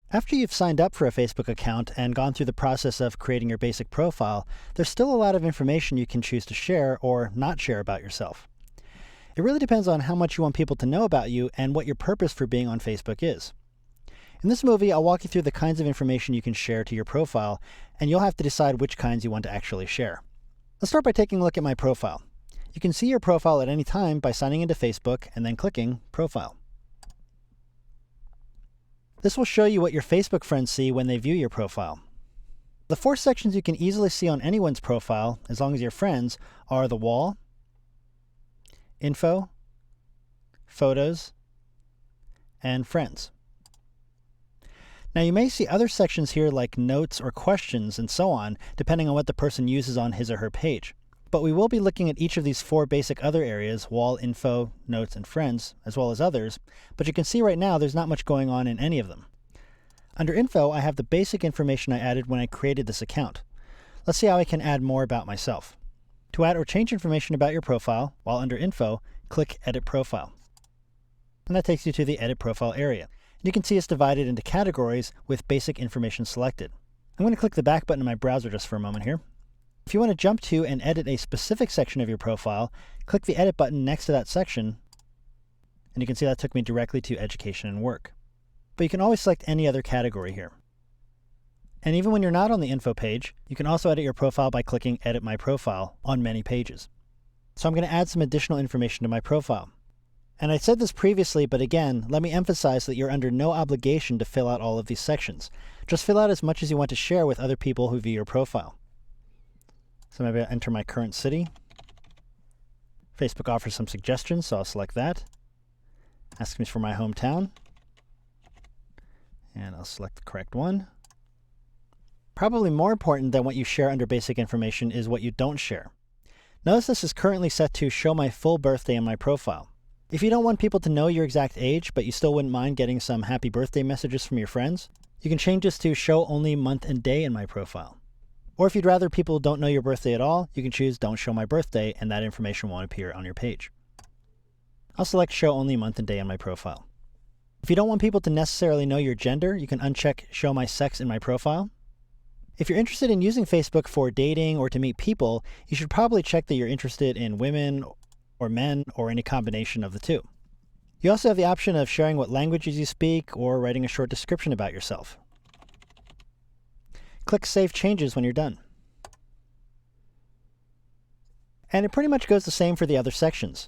After you've signed up for a Facebook account and gone through the process of creating your basic profile, there's still a lot of information you can choose to share or not share about yourself. It really depends on how much you want people to know about you and what your purpose for being on Facebook is. In this movie, I'll walk you through the kinds of information you can share to your profile, and you'll have to decide which kinds you want to actually share. Let's start by taking a look at my profile. You can see your profile at any time by signing into Facebook and then clicking Profile. This will show you what your Facebook friends see when they view your profile. The 4 sections you can easily see on anyone's profile, as long as you're friends, are the wall, info, photos, and friends. Now you may see other sections here like notes or questions and so on, depending on what the person uses on his or her page. But we will be looking at each of these 4 basic other areas, wall, info, notes, and friends, as well as others, but you can see right now there's not much going on in any of them. Under info, I have the basic information I added when I created this account. Let's see how I can add more about myself. To add or change information about your profile, while under info, click Edit Profile. And that takes you to the Edit Profile area. You can see it's divided into categories with basic information selected. I'm going to click the back button in my browser just for a moment here. If you want to jump to and edit a specific section of your profile, click the Edit button next to that section, and you can see that took me directly to Education and Work. But you can always select any other category here. And even when you're not on the info page, you can also edit your profile by clicking Edit My Profile on many pages. So I'm going to add some additional information to my profile. And I said this previously, but again, let me emphasize that you're under no obligation to fill out all of these sections. Just fill out as much as you want to share with other people who view your profile. So maybe I'll enter my current city. Facebook offers some suggestions, so I'll select that. Asks me for my hometown. And I'll select the correct one. Probably more important than what you share under basic information is what you don't share. Notice this is currently set to show my full birthday in my profile. If you don't want people to know your exact age, but you still wouldn't mind getting some happy birthday messages from your friends, you can change this to show only month and day in my profile. Or if you'd rather people don't know your birthday at all, you can choose Don't Show My Birthday, and that information won't appear on your page. I'll select Show Only Month and Day in my profile. If you don't want people to necessarily know your gender, you can uncheck Show My Sex in my profile. If you're interested in using Facebook for dating or to meet people, you should probably check that you're interested in women or men or any combination of the two. You also have the option of sharing what languages you speak or writing a short description about yourself. Click Save Changes when you're done. And it pretty much goes the same for the other sections.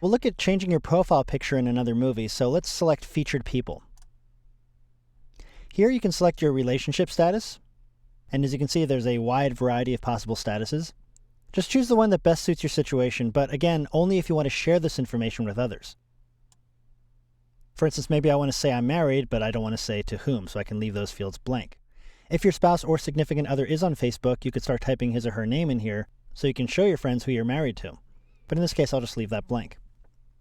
We'll look at changing your profile picture in another movie, so let's select Featured People. Here you can select your relationship status, and as you can see there's a wide variety of possible statuses. Just choose the one that best suits your situation, but again, only if you want to share this information with others. For instance, maybe I want to say I'm married, but I don't want to say to whom, so I can leave those fields blank. If your spouse or significant other is on Facebook, you could start typing his or her name in here so you can show your friends who you're married to. But in this case, I'll just leave that blank.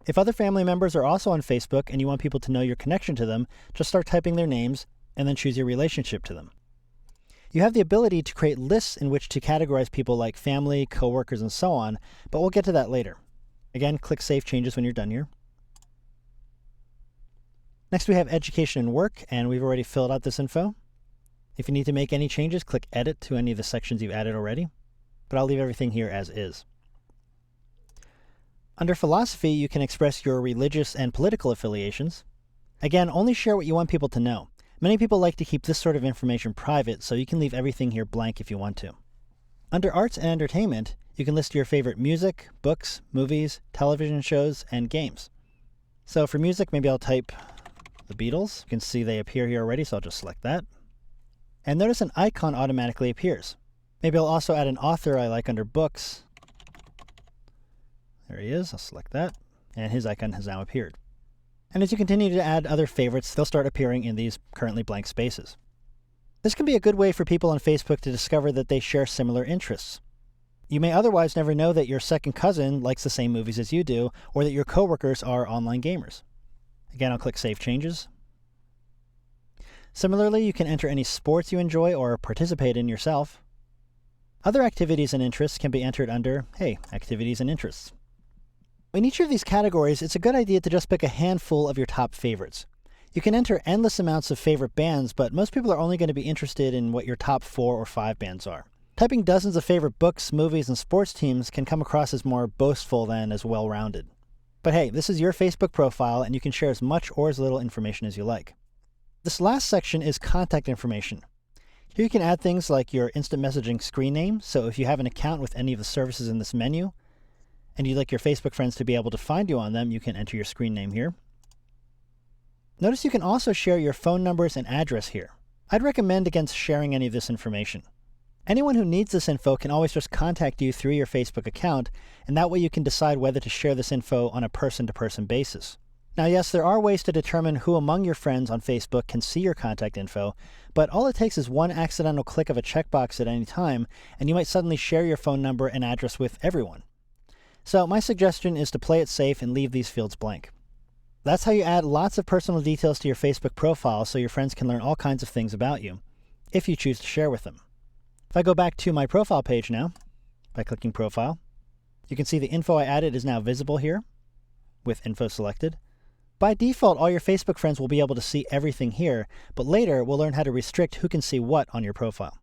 If other family members are also on Facebook and you want people to know your connection to them, just start typing their names and then choose your relationship to them. You have the ability to create lists in which to categorize people like family, coworkers, and so on, but we'll get to that later. Again, click Save Changes when you're done here. Next we have Education and Work, and we've already filled out this info. If you need to make any changes, click Edit to any of the sections you've added already, but I'll leave everything here as is. Under Philosophy, you can express your religious and political affiliations. Again, only share what you want people to know. Many people like to keep this sort of information private, so you can leave everything here blank if you want to. Under Arts and Entertainment, you can list your favorite music, books, movies, television shows, and games. So for music, maybe I'll type the Beatles. You can see they appear here already, so I'll just select that. And notice an icon automatically appears. Maybe I'll also add an author I like under Books. There he is, I'll select that, and his icon has now appeared. And as you continue to add other favorites, they'll start appearing in these currently blank spaces. This can be a good way for people on Facebook to discover that they share similar interests. You may otherwise never know that your second cousin likes the same movies as you do, or that your coworkers are online gamers. Again, I'll click Save Changes. Similarly, you can enter any sports you enjoy or participate in yourself. Other activities and interests can be entered under, hey, Activities and Interests. In each of these categories, it's a good idea to just pick a handful of your top favorites. You can enter endless amounts of favorite bands, but most people are only going to be interested in what your top 4 or 5 bands are. Typing dozens of favorite books, movies, and sports teams can come across as more boastful than as well-rounded. But hey, this is your Facebook profile, and you can share as much or as little information as you like. This last section is contact information. Here you can add things like your instant messaging screen name, so if you have an account with any of the services in this menu, and you'd like your Facebook friends to be able to find you on them, you can enter your screen name here. Notice you can also share your phone numbers and address here. I'd recommend against sharing any of this information. Anyone who needs this info can always just contact you through your Facebook account, and that way you can decide whether to share this info on a person-to-person basis. Now yes, there are ways to determine who among your friends on Facebook can see your contact info, but all it takes is one accidental click of a checkbox at any time, and you might suddenly share your phone number and address with everyone. So my suggestion is to play it safe and leave these fields blank. That's how you add lots of personal details to your Facebook profile so your friends can learn all kinds of things about you, if you choose to share with them. If I go back to my profile page now, by clicking Profile, you can see the info I added is now visible here, with info selected. By default, all your Facebook friends will be able to see everything here, but later we'll learn how to restrict who can see what on your profile.